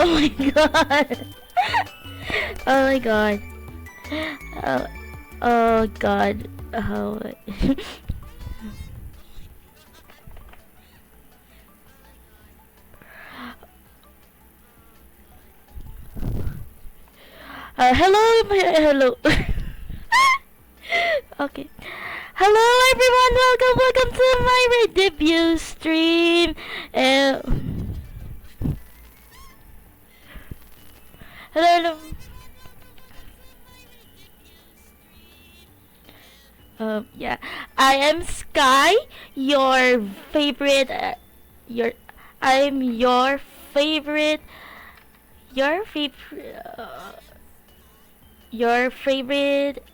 Oh my god. Oh my god. Oh, oh god. Oh. Hello, hello. Okay. Hello everyone, welcome to my debut stream. Hello. Yeah, I am Sky, your favorite. I'm your favorite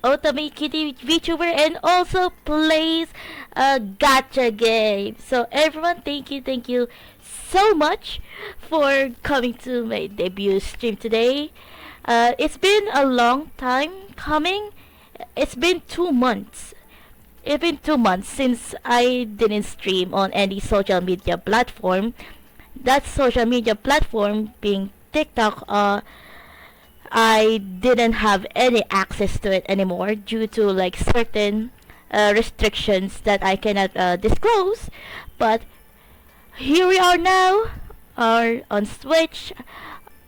Otome Kitty VTuber, and also plays a gacha game. So everyone, thank you so much for coming to my debut stream today. It's been a long time coming. It's been 2 months. It's been 2 months since I didn't stream on any social media platform. That social media platform being TikTok, I didn't have any access to it anymore due to like certain restrictions that I cannot disclose. But here we are now, or on Switch.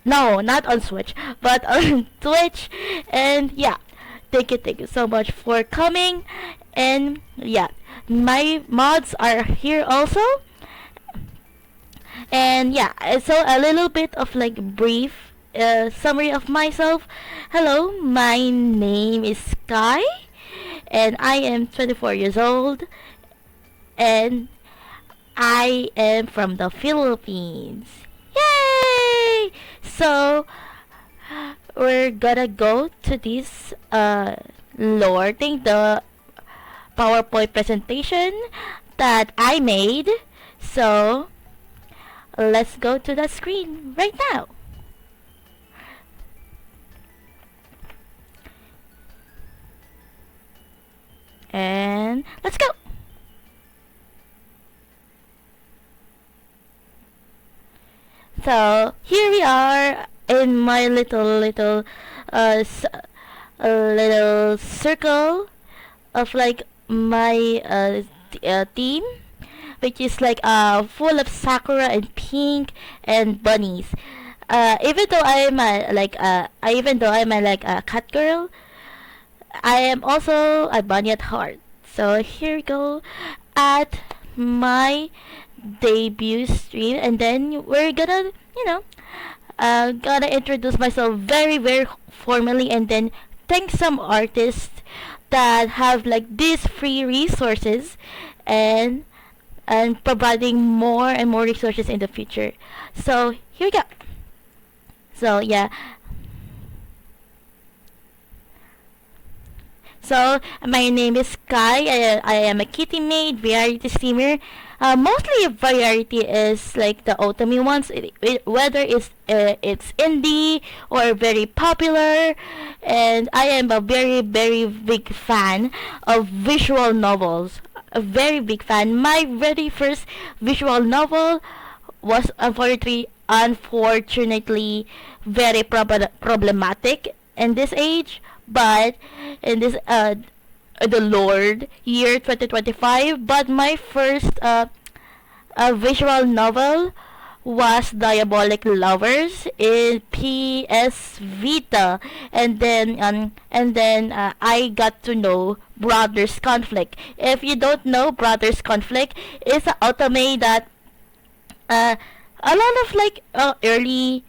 No, not on Switch, but on Twitch. And yeah, thank you so much for coming. And yeah, my mods are here also. And yeah, so a little bit of like brief summary of myself. Hello, my name is Sky, and I am 24 years old, and I am from the Philippines. Yay! So we're gonna go to this lore thing, the PowerPoint presentation that I made. So let's go to the screen right now. And let's go. So here we are in my little little circle of like my team, which is like full of sakura and pink and bunnies. Even though I'm a cat girl, I am also a bunny at heart. So here we go at my debut stream, and then we're gonna, gonna introduce myself very formally, and then thank some artists that have like these free resources, and providing more and more resources in the future. So here we go. So yeah. So my name is Sky. I am a kitty maid variety streamer. Mostly variety is like the Otome ones, whether it's indie or very popular. And I am a very big fan of visual novels. A very big fan. My very first visual novel was unfortunately very problematic in this age, but in this the Lord year 2025. But my first visual novel was Diabolic Lovers in PS Vita, and then I got to know Brothers Conflict. If you don't know, Brothers Conflict is an otome that a lot of like early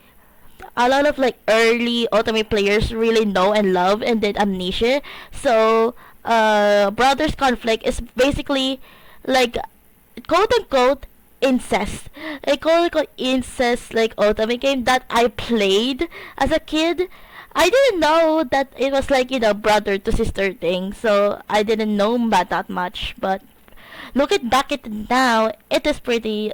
otome players really know and love, and then Amnesia. So Brothers Conflict is basically like quote unquote incest. I call it incest like otome game that I played as a kid. I didn't know that it was like brother to sister thing, so I didn't know that much. But looking back at it now, it is pretty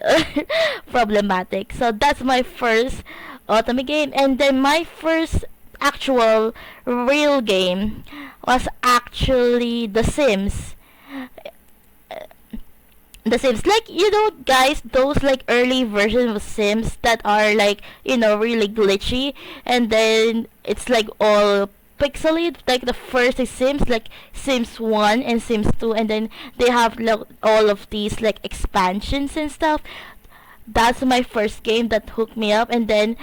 problematic. So that's my first otome game, and then my first actual real game was actually The Sims. the Sims, like, guys, those like early versions of Sims that are like, really glitchy, and then it's like all pixely. Like the first is Sims, like Sims 1 and Sims 2, and then they have like all of these like expansions and stuff. That's my first game that hooked me up. And then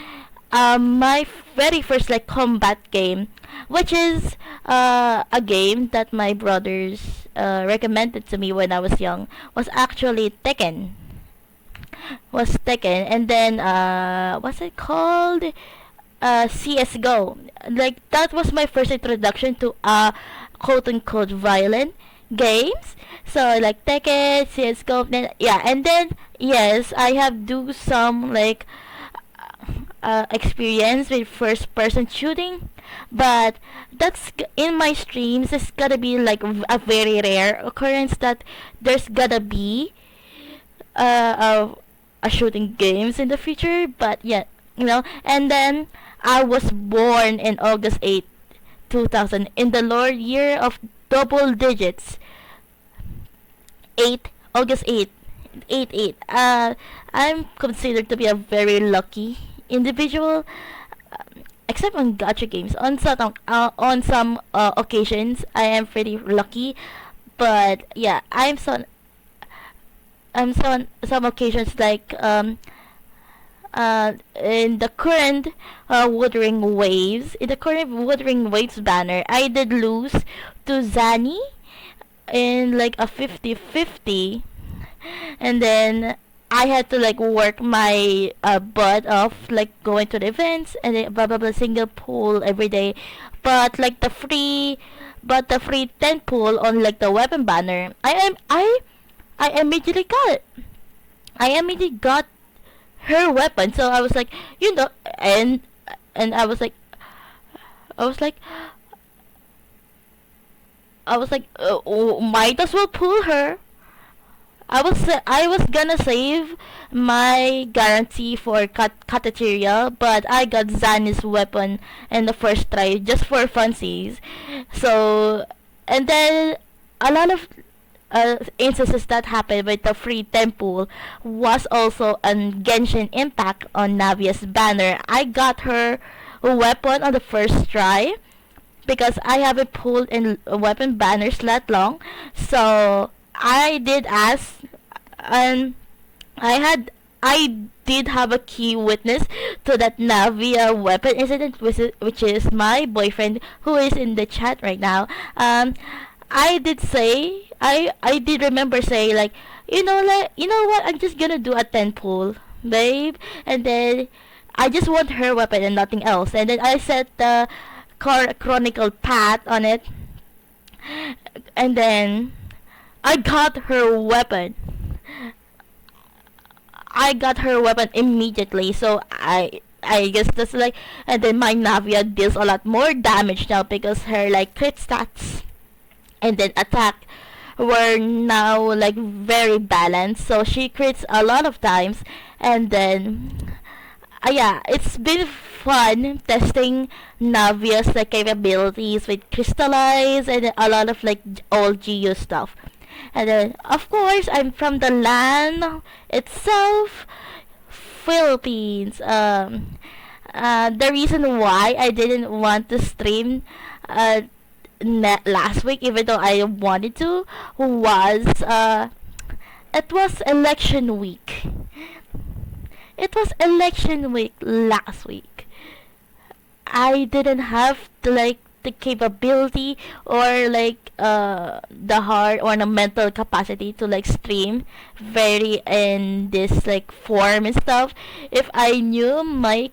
my very first like combat game, which is a game that my brothers recommended to me when I was young, was actually Tekken. And then what's it called, CSGO. Like that was my first introduction to quote unquote violent games. So like Tekken, CSGO, then yeah, and then yes, I have do some like experience with first person shooting, but in my streams. It's gotta be like a very rare occurrence that there's gotta be a shooting games in the future. But yeah, and then I was born in August 8th, 2000, in the Lord year of double digits. 8 August 8th, 8 8. I'm considered to be a very lucky individual, except on gacha games. On some occasions, I am pretty lucky, but yeah, I'm so on some occasions like in the current Wuthering Waves banner, I did lose to Zani in like a 50-50, and then I had to like work my butt off, like going to the events and then blah blah blah, single pool every day. But like the free 10 pool on like the weapon banner, I immediately got it. I immediately got her weapon. So I was like, and I was like, might as well pull her. I was gonna save my guarantee for cafeteria, but I got Zani's weapon in the first try just for funsies. So, and then a lot of instances that happened with the free temple was also on Genshin Impact on Navia's banner. I got her weapon on the first try because I haven't pulled in a weapon banners that long. So I did ask, and I did have a key witness to that Navia weapon incident, which is my boyfriend, who is in the chat right now. I did say, I did remember saying like, you know what, I'm just gonna do a 10 pull, babe, and then I just want her weapon and nothing else. And then I set the chronicle path on it, and then I got her weapon. I got her weapon immediately. So I guess that's like, and then my Navia deals a lot more damage now because her like crit stats and then attack were now like very balanced. So she crits a lot of times, and then yeah, it's been fun testing Navia's like capabilities with crystallize and a lot of like old GU stuff. And then of course I'm from the land itself, Philippines. The reason why I didn't want to stream last week, even though I wanted to, was it was election week. It was election week last week. I didn't have the capability or like the heart or the mental capacity to like stream very in this like form and stuff. If I knew my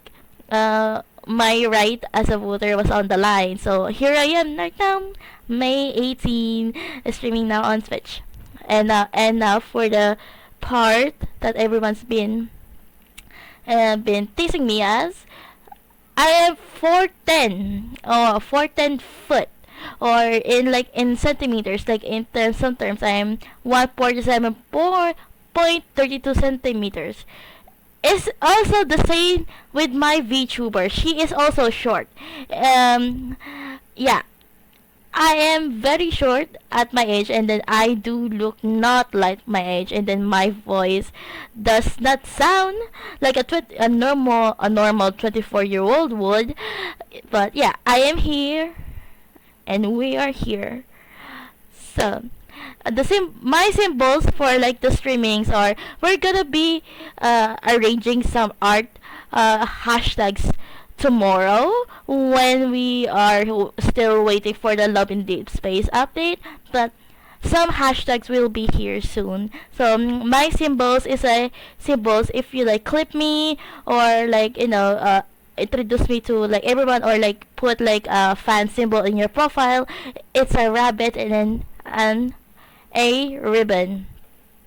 right as a voter was on the line. So here I am right now, May 18, streaming now on Twitch. And now for the part that everyone's been teasing me as, I am 410 foot, or in centimeters, like in some terms I am 147.32 centimeters. It's also the same with my VTuber. She is also short. Yeah. I am very short at my age, and then I do look not like my age, and then my voice does not sound like a normal 24-year-old would. But yeah, I am here, and we are here. So my symbols for like the streamings are, we're gonna be arranging some art hashtags tomorrow when we are still waiting for the Love in Deep Space update, but some hashtags will be here soon. So my symbols is a symbols if you like clip me, or like introduce me to like everyone, or like put like a fan symbol in your profile. It's a rabbit and then a ribbon,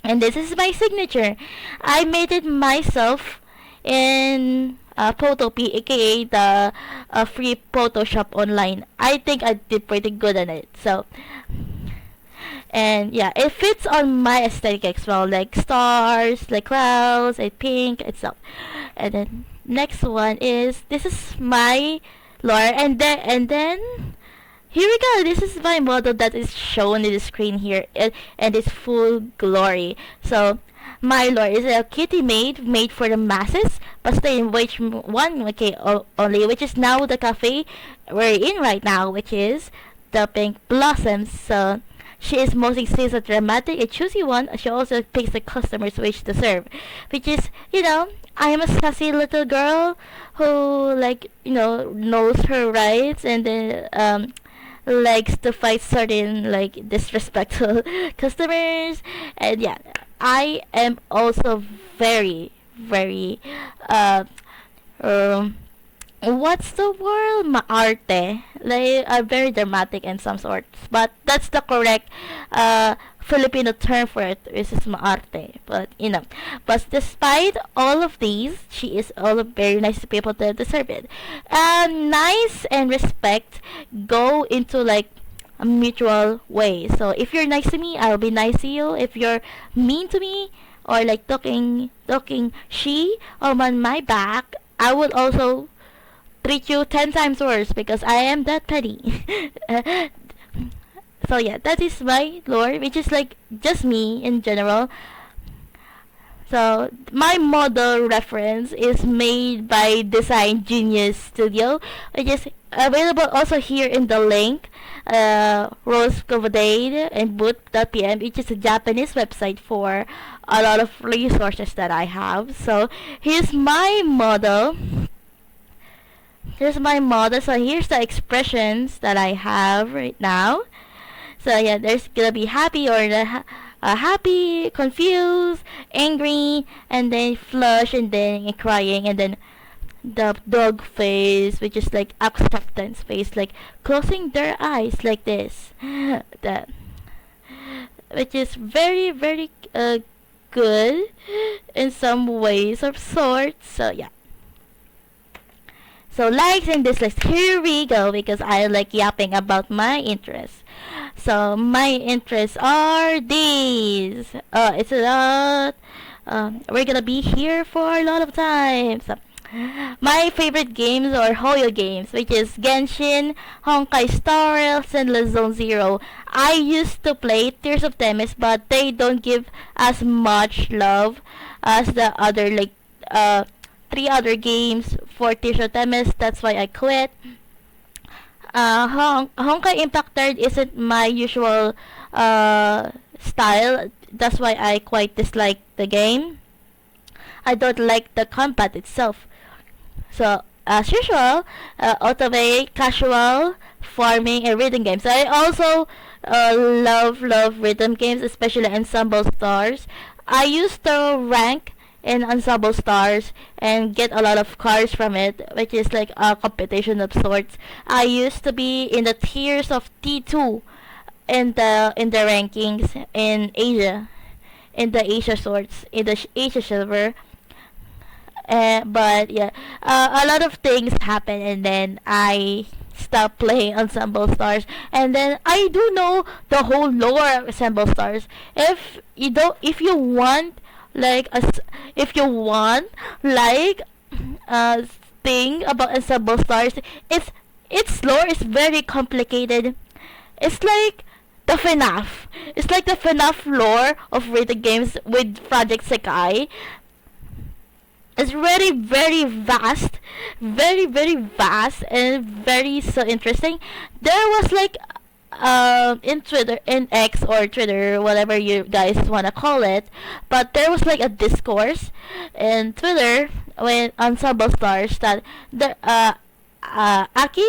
and this is my signature. I made it myself in Photopea, aka the free Photoshop online. I think I did pretty good on it. So, and yeah, it fits on my aesthetic as well, like stars, like clouds, like pink, and stuff. And then next one is, this is my lore, and then here we go. This is my model that is shown in the screen here, and its full glory. So my lore is a kitty made for the masses, but stay in which one only, which is now the cafe we're in right now, which is the Pink Blossoms. So she is mostly sees a dramatic and choosy one. She also picks the customers which to serve, which is, I am a sassy little girl who knows her rights, and then likes to fight certain like disrespectful customers. And yeah, I am also very very what's the word, maarte, like very dramatic in some sorts, but that's the correct Filipino term for it. This is maarte, but but despite all of these, she is all very nice to people that deserve it. Nice and respect go into like a mutual way. So if you're nice to me, I'll be nice to you. If you're mean to me, or like talking she on my back, I will also treat you 10 times worse, because I am that petty. So yeah, that is my lore, which is like just me in general. So my model reference is made by Design Genius Studio, which is available also here in the link, Rose Covadade and boot.pm, which is a Japanese website for a lot of resources that I have. So here's my model. So here's the expressions that I have right now. So yeah, there's gonna be happy, or happy, confused, angry, and then flush, and then crying, and then the dog face, which is like acceptance face, like closing their eyes like this. That, which is very very good in some ways of sorts. So yeah. So likes and dislikes. Here we go, because I like yapping about my interests. So my interests are these. It's a lot. We're gonna be here for a lot of time. So my favorite games are Hoyo games, which is Genshin, Honkai Star Rails, and Zone Zero. I used to play Tears of Themis, but they don't give as much love as the other like 3 other games for Tears of Themis. That's why I quit. Honkai Impact Third isn't my usual style. That's why I quite dislike the game. I don't like the combat itself. So as usual, automate, casual, farming, and rhythm games. I also love rhythm games, especially Ensemble Stars. I used to rank in Ensemble Stars and get a lot of cards from it, which is like a competition of sorts. I used to be in the tiers of T2 in the rankings in Asia, in the Asia sorts, in the Asia server. But yeah, a lot of things happen, and then I stopped playing Ensemble Stars. And then I do know the whole lore of Ensemble Stars. If you want like a thing about Ensemble Stars, its lore is very complicated, It's like the FNAF. It's like the FNAF lore of rated games with Project Sekai. It's very very vast, very vast, and very so interesting. There was like in Twitter, in X or Twitter, whatever you guys wanna call it, but there was like a discourse in Twitter when Ensemble Stars that the Aki,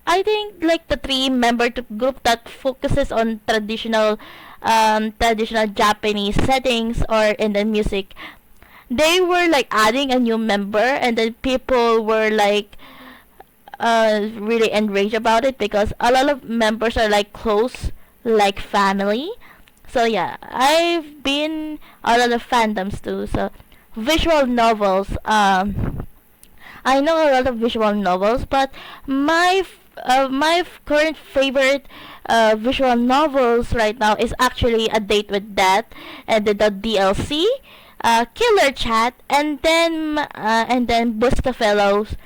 I think, like the three-member group that focuses on traditional Japanese settings or in the music, they were like adding a new member, and then people were like really enraged about it because a lot of members are like close, like family. So yeah, I've been a lot of fandoms too. So visual novels. I know a lot of visual novels, but my current favorite visual novels right now is actually A Date with Death and the DLC, Killer Chat, and then Bustafellows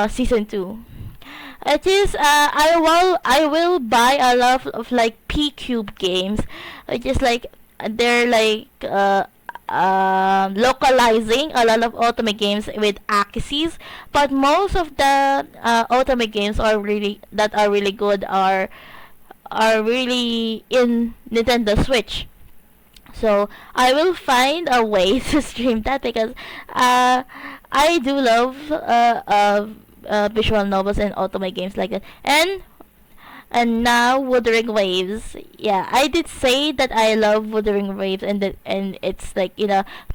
season 2. It is I will buy a lot of like P-Cube games, which is like they're like localizing a lot of otome games with Axis, but most of the otome games are really good are really in Nintendo Switch. So I will find a way to stream that because I do love visual novels and otome games like that. And now Wuthering Waves. Yeah, I did say that I love Wuthering Waves, and it's like,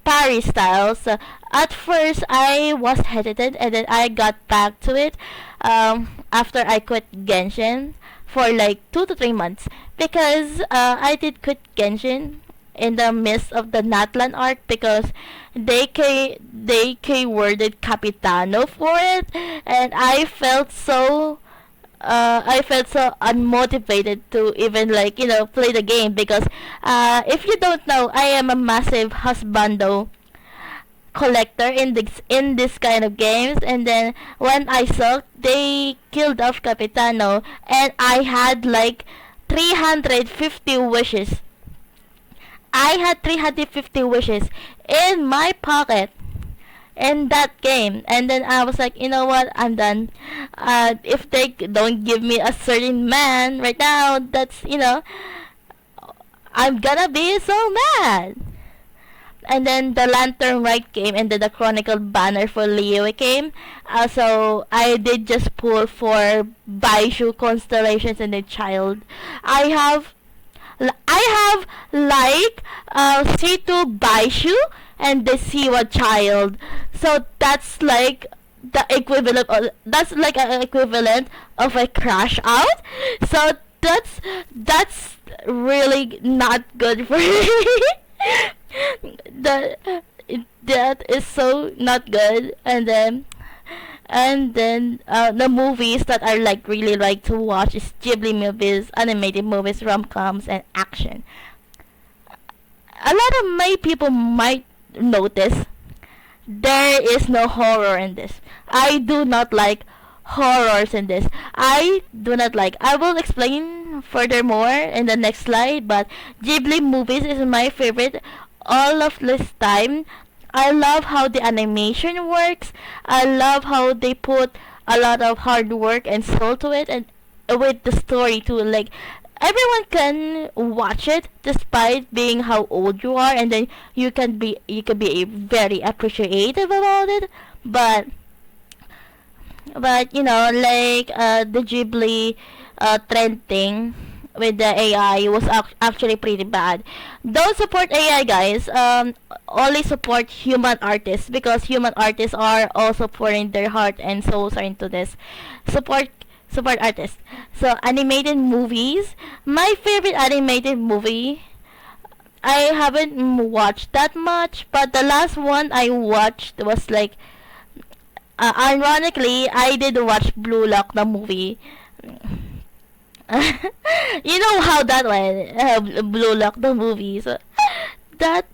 Paris style. So at first I was hesitant, and then I got back to it after I quit Genshin for like 2 to 3 months because I did quit Genshin in the midst of the Natlan arc because they keyworded Capitano for it, and I felt so unmotivated to even like play the game because if you don't know, I am a massive husbando collector in this kind of games, and then when I saw they killed off Capitano and I had like 350 wishes. I had 350 wishes in my pocket in that game, and then I was like, you know what, I'm done. If they don't give me a certain man right now, that's I'm gonna be so mad. And then the Lantern Rite came, and then the Chronicle banner for Leo came. So I did just pull for Baishu Constellations and the Child. I have like C2 Baishu and the Siwa Child. So that's like the equivalent of a crash out. So that's really not good for me. that that is so not good. And then the movies that I like really like to watch is Ghibli movies, animated movies, rom-coms, and action. A lot of my people might notice there is no horror in this. I do not like horrors in this. I do not like. I will explain furthermore in the next slide, but Ghibli movies is my favorite all of this time. I love how the animation works. I love how they put a lot of hard work and soul to it, and with the story too. Like everyone can watch it despite being how old you are, and then you can be very appreciative about it. But like the Ghibli trend thing with the AI was actually pretty bad. Don't support AI, guys. Only support human artists because human artists are also pouring their heart and souls are into this. Support artists. So animated movies. My favorite animated movie, I haven't watched that much, but the last one I watched was like, ironically, I did watch Blue Lock the movie. You know how that went, Blue Lock the movie. So that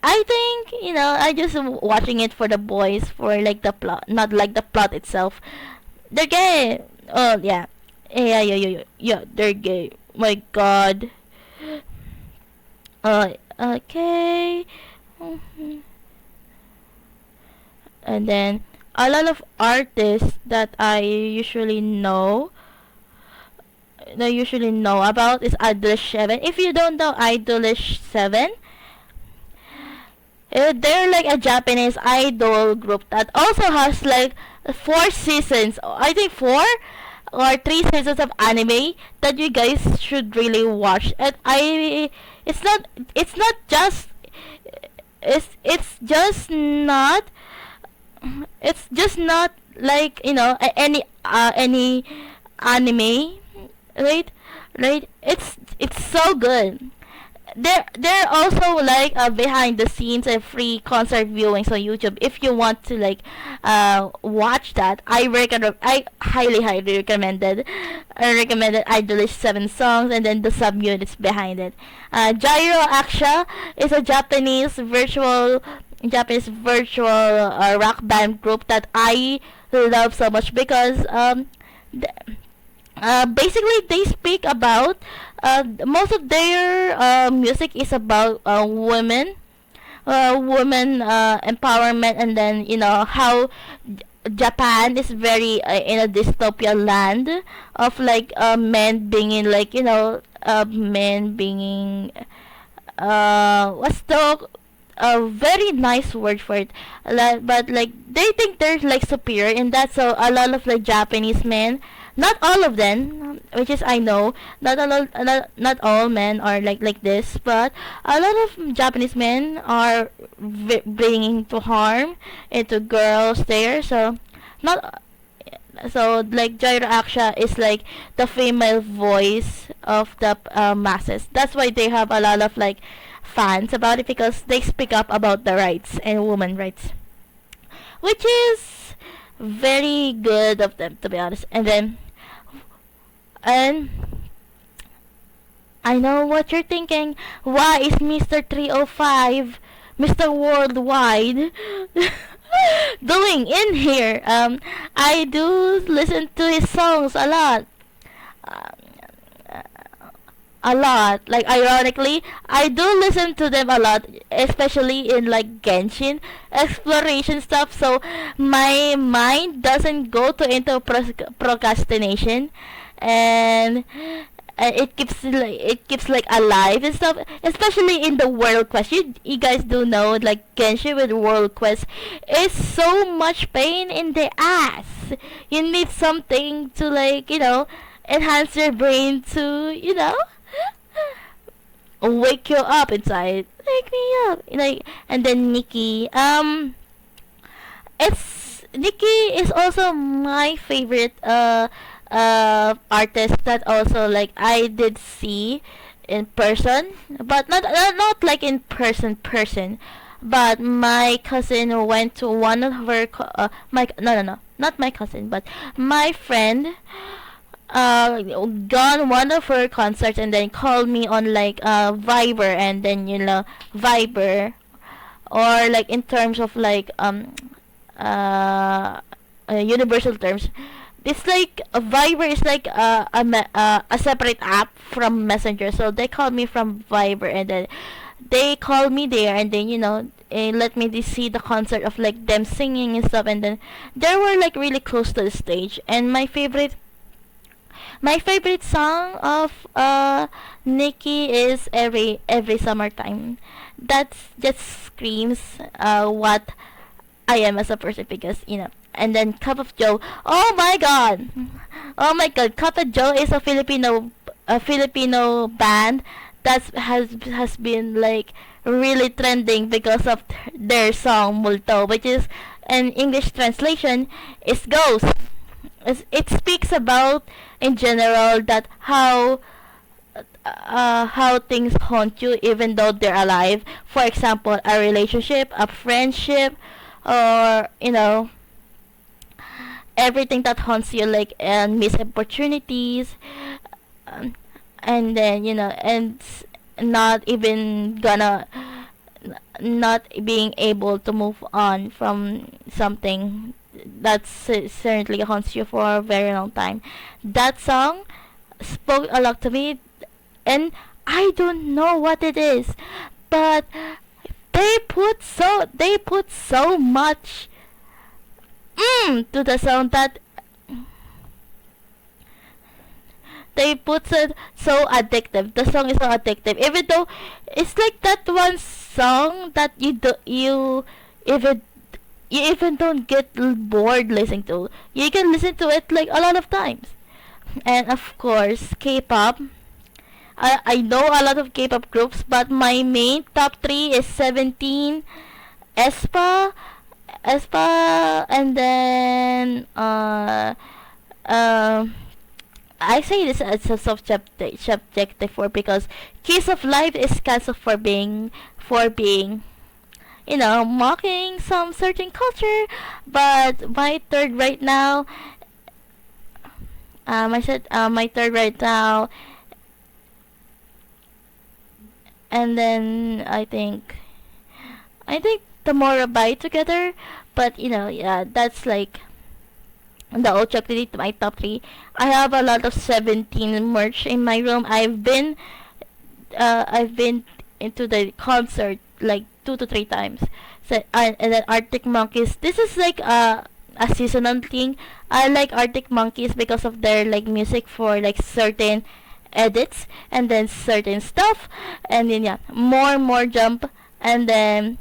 I think I just watching it for the boys, for like the plot, not like the plot itself. The game, oh yeah, Yeah, they're gay. My God. Okay. Mhm. And then a lot of artists that I usually know about is Idolish 7. If you don't know Idolish 7, they're like a Japanese idol group that also has like 4 seasons. I think 4 or 3 seasons of anime that you guys should really watch. And it's not, it's not just, it's just not, it's just not like any anime, right? Right? It's so good. There are also like behind the scenes and free concert viewings on YouTube. If you want to like watch that, I highly recommended. I recommended Idolish 7 songs and then the sub units behind it. Gyro Aksha is a Japanese virtual rock band group that I love so much because th- basically they speak about most of their music is about women empowerment, and then how Japan is very in a dystopia land of like men being in like men being what's the a very nice word for it, but like they think they're like superior in that. So a lot of like Japanese men, not all of them, which is I know not all men are like this, but a lot of Japanese men are bringing to harm into girls there. So not like Jairo Aksha is like the female voice of the masses. That's why they have a lot of like fans about it, because they speak up about the rights and women rights, which is very good of them, to be honest. And I know what you're thinking. Why is Mr. 305, Mr. Worldwide, doing in here? I do listen to his songs a lot. Um, a lot. Like ironically, I do listen to them a lot, especially in like Genshin exploration stuff. So my mind doesn't go to into procrastination, and it keeps like alive and stuff, especially in the world quest. You guys do know like Genshin with world quest is so much pain in the ass. You need something to like enhance your brain to wake you up inside, wake me up, and then Nikki is also my favorite artist that also like I did see in person, but not like in person, but my cousin went to one of her my no, not my cousin, but my friend gone one of her concerts and then called me on like Viber, and then Viber, or like in terms of like universal terms, it's like a Viber is like a separate app from Messenger. So they called me from Viber, and then they called me there, and then let me see the concert of like them singing and stuff, and then they were like really close to the stage. And my favorite song of Nikki is every summertime. That just screams what I am as a person, because and then Cup of Joe. Oh my god. Oh my god. Cup of Joe is a Filipino band that has been like really trending because of their song Multo, which is an English translation is ghost. It speaks about in general that how things haunt you even though they're alive. For example, a relationship, a friendship, or everything that haunts you, like and missed opportunities, um, and then not even not being able to move on from something certainly haunts you for a very long time. That song spoke a lot to me, and I don't know what it is, but they put so much to the song that they put it so addictive. The song is so addictive, even though it's like that one song that even you even don't get bored listening to. You can listen to it like a lot of times. And of course, K-pop. I know a lot of K-pop groups, but my main top three is 17, aespa, and then I say this as a subjective for because Kiss of Life is cancelled for being mocking some certain culture. But my third right now, my third right now, and then I think Tomorrow by Together. But yeah, that's like the old chocolate to my top three. I have a lot of 17 merch in my room. I've been into the concert like 2 to 3 times. So and then Arctic Monkeys. This is like a seasonal thing. I like Arctic Monkeys because of their like music for like certain edits and then certain stuff, and then yeah, more jump, and then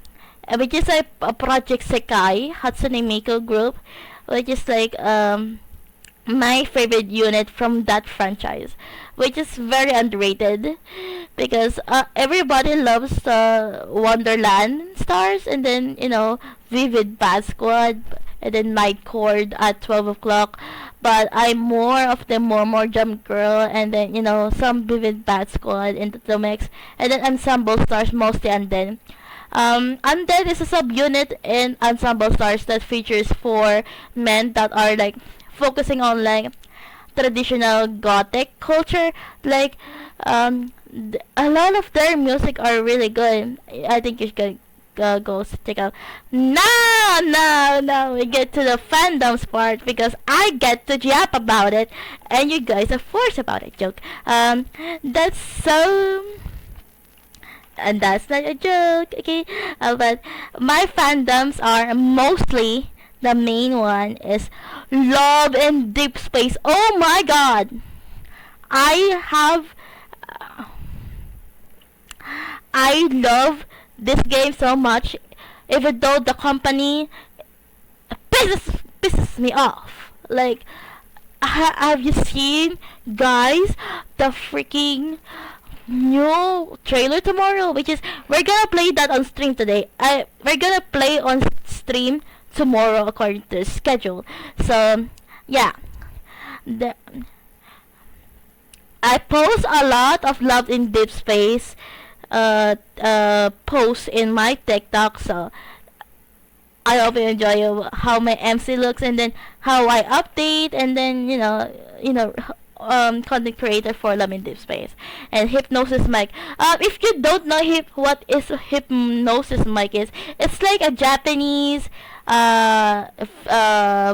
which is like a project Sekai Hatsune Miku group, which is like my favorite unit from that franchise, which is very underrated because everybody loves Wonderland Stars, and then Vivid Bad Squad, and then Night Court at 12 o'clock. But I'm more of the more Jump Girl, and then some Vivid Bad Squad into the mix, and then Ensemble Stars mostly, and then Undead is a subunit in Ensemble Stars that features 4 men that are like focusing on like traditional gothic culture. Like a lot of their music are really good. I think you should go check out. Now we get to the fandoms part because I get to yap about it and you guys are forced about it. Joke. That's so. And that's not a joke, okay? But my fandoms are mostly, the main one is Love and Deep Space. Oh my god! I love this game so much, even though the company pisses me off. Like, have you seen, guys, the freaking new trailer tomorrow, which is we're gonna play that on stream today. We're gonna play on stream tomorrow according to the schedule. So yeah, I post a lot of Love in Deep Space posts in my TikTok. So I hope you enjoy how my MC looks, and then how I update, and then content creator for Love in Deep Space. And Hypnosis Mic. If you don't know what is Hypnosis Mic is, it's like a Japanese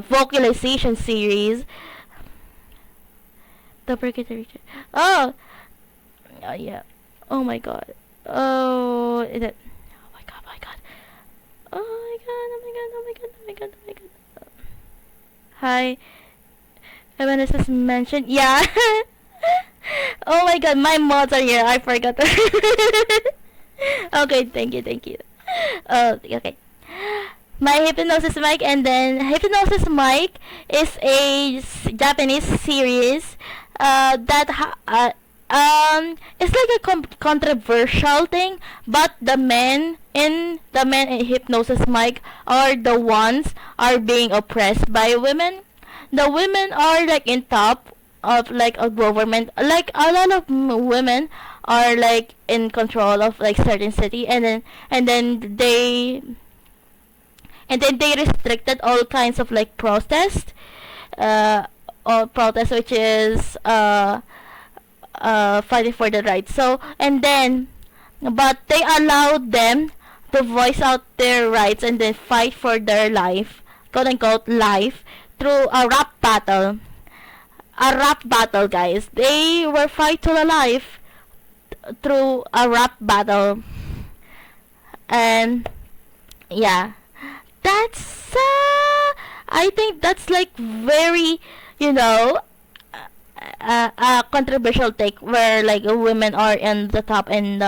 vocalization series. The Brigadier. Oh, yeah. Oh my god. Oh, is it? Oh my god. Oh my god. Oh my god. Oh my god. Oh my god. Oh my god. Oh my god. Hi. Vanessa mentioned, yeah. Oh my god, my mods are here. I forgot. Okay, thank you. Okay. My Hypnosis Mic, and then Hypnosis Mic is a Japanese series it's like a controversial thing, but the men in Hypnosis Mic are the ones are being oppressed by women. The women are like in top of like a government, like a lot of women are like in control of like certain city, and then they restricted all kinds of like protest, which is fighting for the rights. So but they allowed them to voice out their rights and then fight for their life, quote unquote life through a rap battle. A rap battle, guys. They were fight to the life through a rap battle. And yeah, that's I think that's like very, you know, a controversial take where like women are in the top and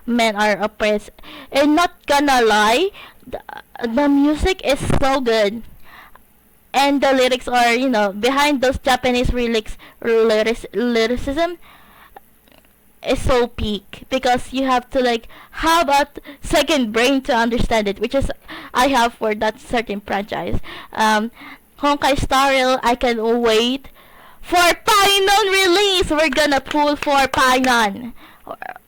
men are oppressed. And not gonna lie, the music is so good, and the lyrics are, you know, behind those Japanese lyricism is so peak, because you have to like have a second brain to understand it, which is I have for that certain franchise. Honkai Star Rail, I can wait for Painon release. We're gonna pull for Painon.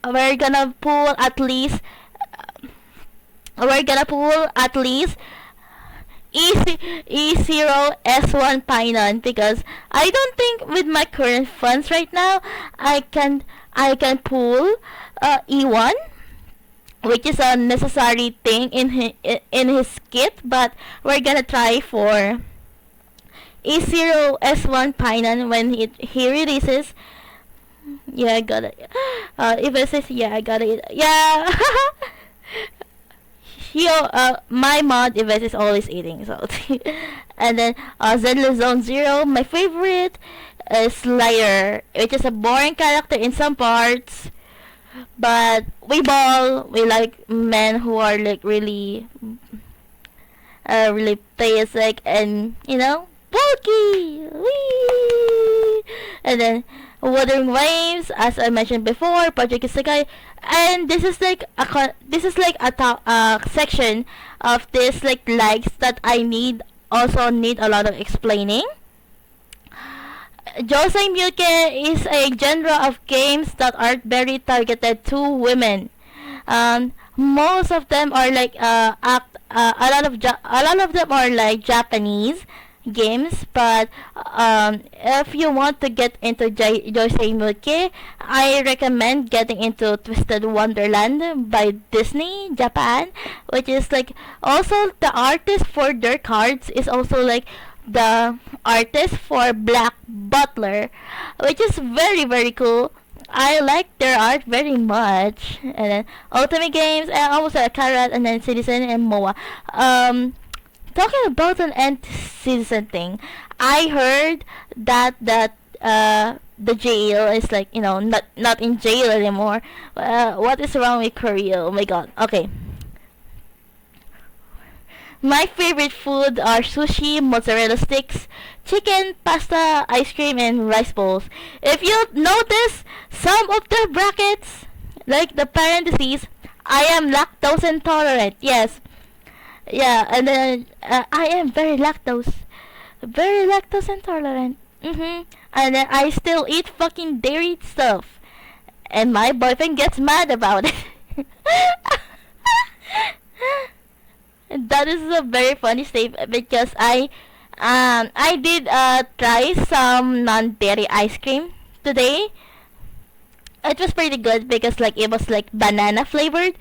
We're gonna pull at least E0 S1 Painon, because I don't think with my current funds right now I can pull E1, which is a necessary thing in his kit, but we're gonna try for E0 S1 Painon when he releases. Yeah, I got it. If it says yeah, I got it. Yeah. My mod Yves is always eating, so and then Zenless Zone Zero, my favorite is Slayer, which is a boring character in some parts, but we like men who are like really playastic and, you know, bulky. Whee! And then Wuthering Waves, as I mentioned before, Project Isekai, and this is like a section of this like likes that I need a lot of explaining. Josei Myuke is a genre of games that are very targeted to women. Most of them are like a lot of them are like Japanese games, but if you want to get into Josei Myuke, I recommend getting into Twisted Wonderland by Disney Japan, which is like also the artist for their cards is also like the artist for Black Butler, which is very very cool. I like their art very much. And then Ultimate Games, and also Karat, and then Citizen and MOA. Talking about an end season thing, I heard that the jail is like, you know, not in jail anymore. What is wrong with Korea? Oh my god. Okay. My favorite food are sushi, mozzarella sticks, chicken, pasta, ice cream, and rice bowls. If you notice some of the brackets, like the parentheses, I am lactose intolerant. Yes. Yeah, and then I am very lactose intolerant. And then I still eat fucking dairy stuff, and my boyfriend gets mad about it. That is a very funny statement, because I did try some non-dairy ice cream today. It was pretty good because like it was like banana flavored.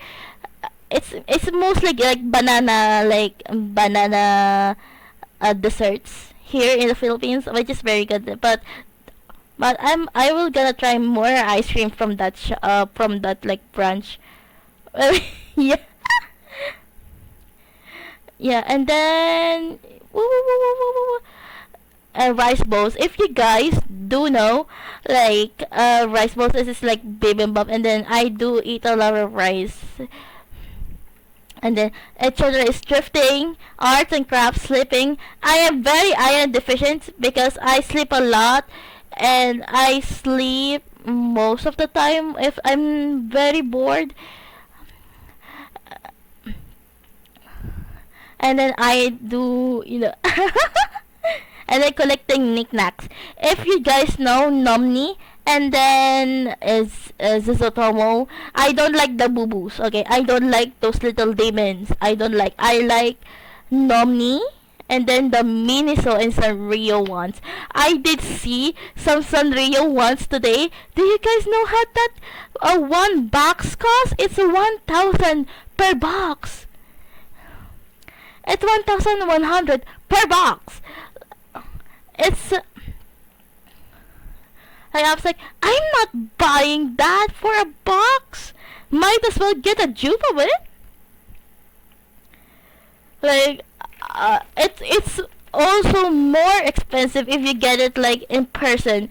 It's mostly like banana desserts here in the Philippines, which is very good. But I will gonna try more ice cream from that like branch. Yeah. Yeah, and then rice bowls. If you guys do know, like rice bowls is like bibimbap, and then I do eat a lot of rice. And then children is drifting, arts and crafts, sleeping. I am very iron deficient because I sleep a lot, and I sleep most of the time if I'm very bored. And then I do, you know, and then collecting knickknacks. If you guys know Nomni, and then Zizotomo, I don't like the boo-boos, okay? I don't like those little demons. I like Nomni, and then the Miniso and Sanrio ones. I did see some Sanrio ones today. Do you guys know how that one box costs? It's 1,000 per box. It's 1,100 per box. It's I was like, I'm not buying that for a box. Might as well get a dupe of it. Like, it's also more expensive if you get it like in person.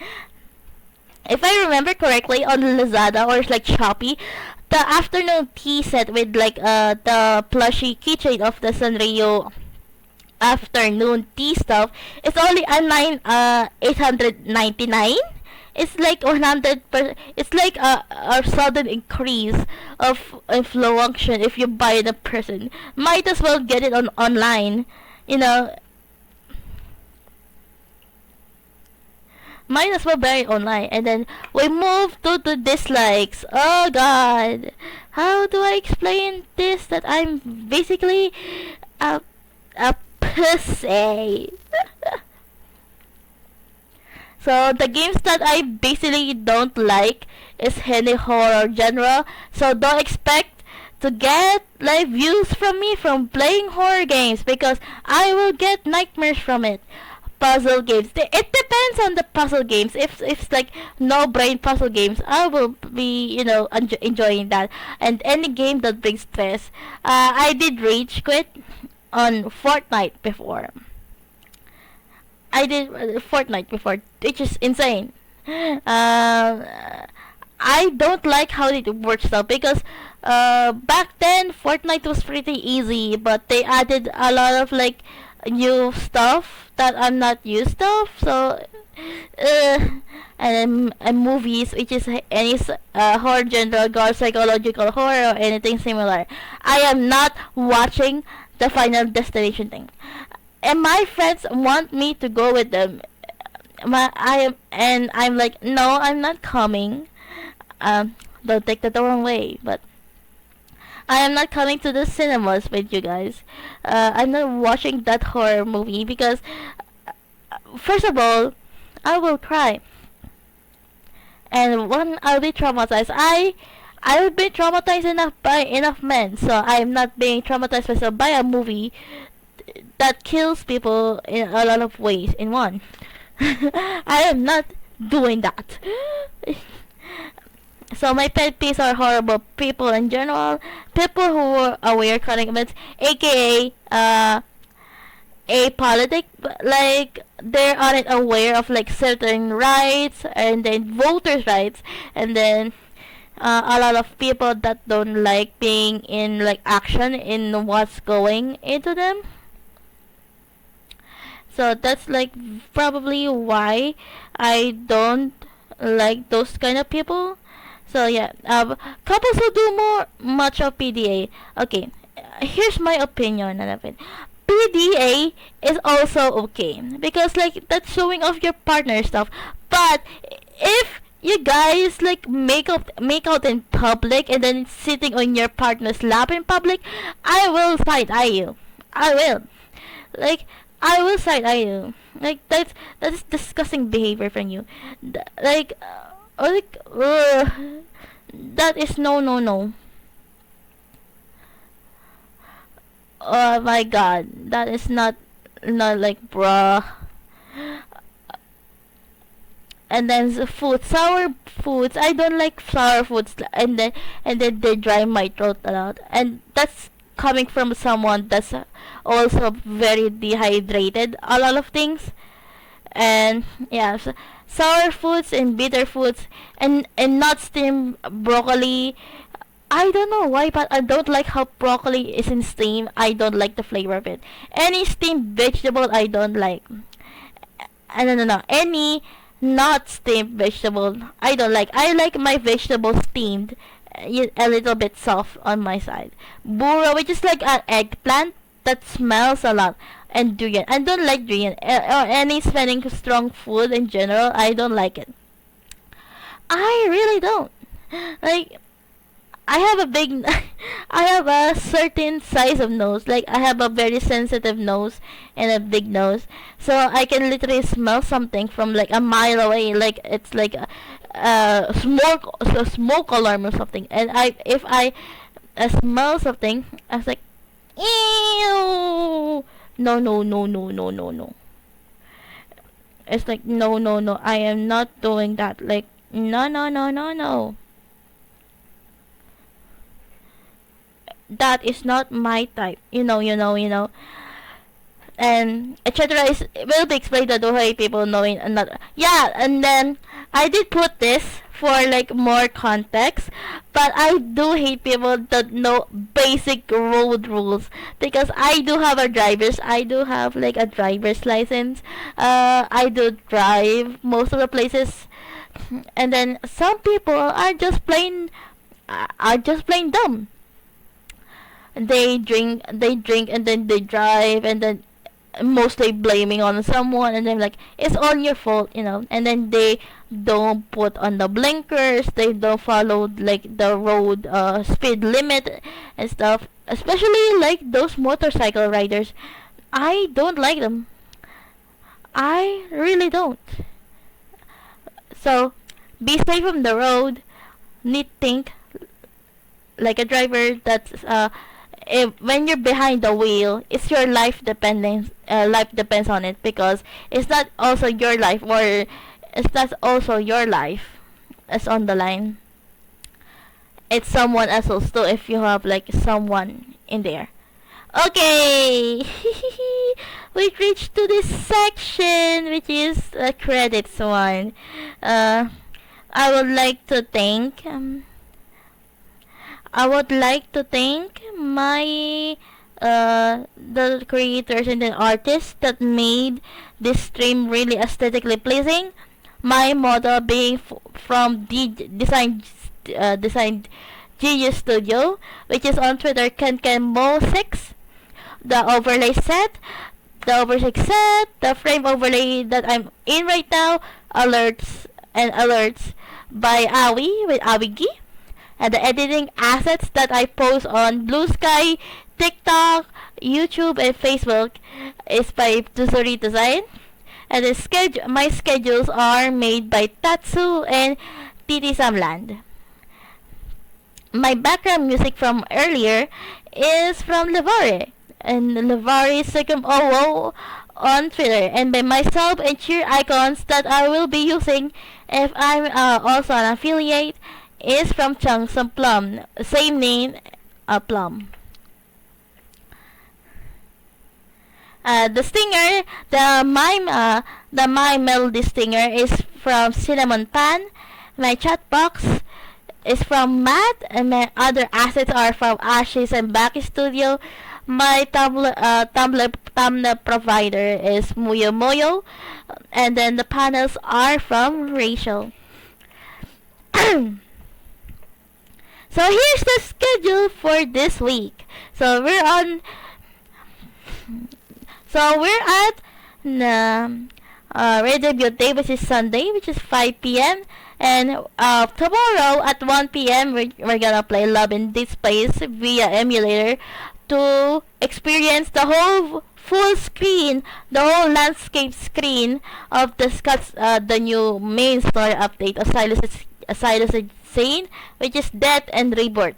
If I remember correctly, on Lazada or like Shopee, the afternoon tea set with like the plushie keychain of the Sanrio afternoon tea stuff, it's only a 899. It's like 100%. It's like a sudden increase of influction if you buy it in person. Might as well get it on online, you know. Might as well buy it online. And then we move to the dislikes. Oh God, how do I explain this? That I'm basically a pussy. So the games that I basically don't like is any horror genre. So don't expect to get like views from me from playing horror games, because I will get nightmares from it. Puzzle games. It depends on the puzzle games. If it's like no brain puzzle games, I will be, you know, enjoying that. And any game that brings stress. I did rage quit on Fortnite before. I did Fortnite before, which is insane. I don't like how it works though, because back then Fortnite was pretty easy, but they added a lot of like new stuff that I'm not used to. So and movies, which is any horror genre, gore, psychological horror, or anything similar. I am not watching the Final Destination thing. And my friends want me to go with them. I'm like, no, I'm not coming. Don't take that the wrong way, but I am not coming to the cinemas with you guys. I'm not watching that horror movie because, first of all, I will cry, and one, I'll be traumatized. I've been traumatized enough by enough men, so I'm not being traumatized myself by a movie that kills people in a lot of ways in one. I am not doing that. So my pet peeves are horrible people in general, people who are wear chronic events, aka apolitic, like they aren't aware of like certain rights, and then voters' rights, and then a lot of people that don't like being in like action in what's going into them. So that's like probably why I don't like those kind of people. So yeah, couples who do more much of PDA. Okay, here's my opinion on it. PDA is also okay because like that's showing off your partner stuff. But if you guys like make out in public and then sitting on your partner's lap in public, I will side eye you. I will. Like I will side eye you. Like that's disgusting behavior from you. Like like that is no. Oh my god, that is not like bruh. And then the food, sour foods. I don't like sour foods, and then they dry my throat a lot, and that's coming from someone that's also very dehydrated. A lot of things, and yeah, so sour foods and bitter foods, and not steamed broccoli. I don't know why, but I don't like how broccoli is in steam. I don't like the flavor of it. Any steamed vegetable, I don't like. No. Any not steamed vegetable, I don't like. I like my vegetables steamed, a little bit soft on my side. Buro, which is like an eggplant that smells a lot, and durian. I don't like durian or any smelling strong food in general. I don't like it. I really don't. Like I have a big, I have a certain size of nose. Like I have a very sensitive nose and a big nose, so I can literally smell something from like a mile away. Like it's like a smoke alarm or something. And if I smell something, I was like, ew. No, no, no, no, no, no, no. It's like, no, no, no, I am not doing that. Like, no, no, no, no, no. That is not my type. You know. And etc. is will be explained to the way people knowing another. Yeah, and then I did put this for like more context, but I do hate people that know basic road rules, because I do have a driver's. I do have like a driver's license. I do drive most of the places, and then some people are just plain dumb. They drink, and then they drive, and then mostly blaming on someone, and then like, it's all your fault, and then they don't put on the blinkers, they don't follow like the road speed limit and stuff, especially like those motorcycle riders. I don't like them. I really don't. So be safe on the road. Need think like a driver that's when you're behind the wheel, it's your life depends on it, because it's not also your life, or it's not also your life that's on the line. It's someone else's too, if you have like someone in there. Okay. We reached to this section, which is the credits one. I would like to thank my the creators and the artists that made this stream really aesthetically pleasing. My model being from Design Genius Studio, which is on Twitter, KenKenMo6. The overlay set, the frame overlay that I'm in right now, alerts by Awi with Awigi, and the editing assets that I post on Blue Sky, TikTok, YouTube, and Facebook is by Tusuri Design. And my schedules are made by Tatsu and Titi Samland. My background music from earlier is from Levare, and Levare Second OO on Twitter, and by myself and cheer icons that I will be using if I'm also an affiliate is from Changsung Plum, same name, Plum. The stinger, the my melody stinger is from Cinnamon Pan. My chat box is from Matt, and my other assets are from Ashes and Baki Studio. My thumbnail provider is Muyo Moyo, and then the panels are from Rachel. So here's the schedule for this week. So we're at Radio Debut Day, which is Sunday, which is 5 p.m. And tomorrow at 1 p.m. we're gonna play Love in This Place via emulator to experience the whole full screen, the whole landscape screen of the new main story update of Silas Sane, which is Death and Rebirth.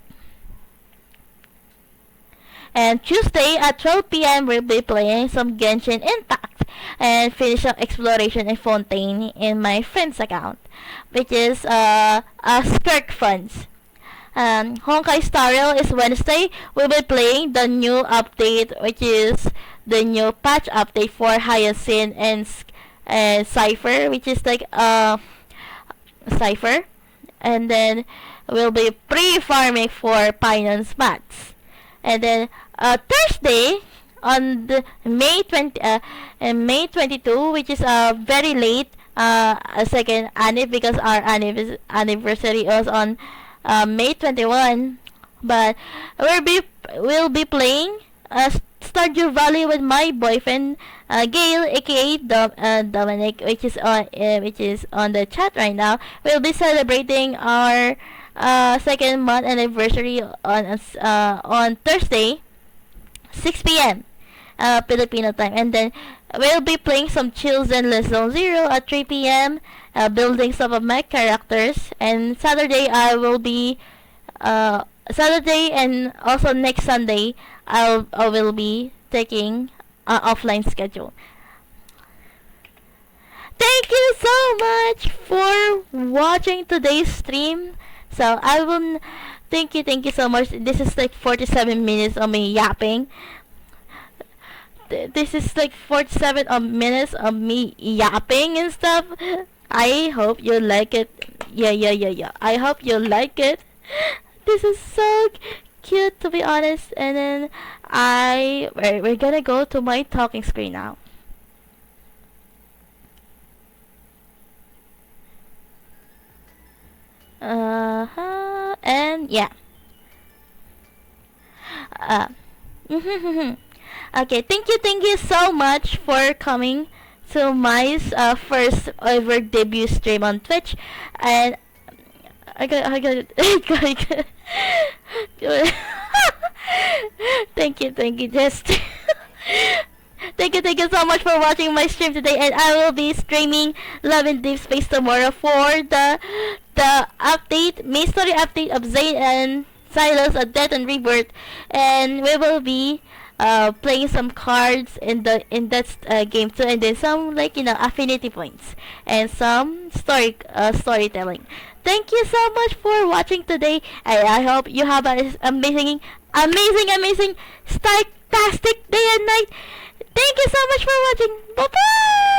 And Tuesday at 12 p.m. we'll be playing some Genshin Impact and finish up exploration in Fontaine in my friend's account, which is Skirk Funds. Honkai Star Rail is Wednesday. We'll be playing the new update, which is the new patch update for Hyacinth and Cypher, which is like Cypher. And then we'll be pre-farming for Pinon's mats. And then Thursday on the May 22, which is very late, a second anniv, because our anniversary was on May 21. But we'll be playing Stardew Valley with my boyfriend Gail, aka Dominic, which is on the chat right now. We'll be celebrating our second month anniversary on Thursday, 6 p.m. Filipino time, and then we'll be playing some Children Zone Zero at 3 p.m. Building some of my characters. And Saturday I will be Saturday and also next Sunday I will be taking offline schedule. Thank you so much for watching today's stream. So I will thank you so much. This is like 47 minutes of me yapping. This is like 47 minutes of me yapping and stuff. I hope you like it. Yeah. I hope you like it. This is so cute, to be honest. And then we're gonna go to my talking screen now. And yeah. Okay, thank you so much for coming to my first ever debut stream on Twitch. And I got thank you, just thank you so much for watching my stream today, and I will be streaming Love in Deep Space tomorrow for the update, main story update of Zane and Silas, a Death and Rebirth, and we will be playing some cards in that game too, and then some, like, affinity points and some storytelling. Thank you so much for watching today, and I hope you have an amazing SKY-tastic day and night. Thank you so much for watching. Bye bye.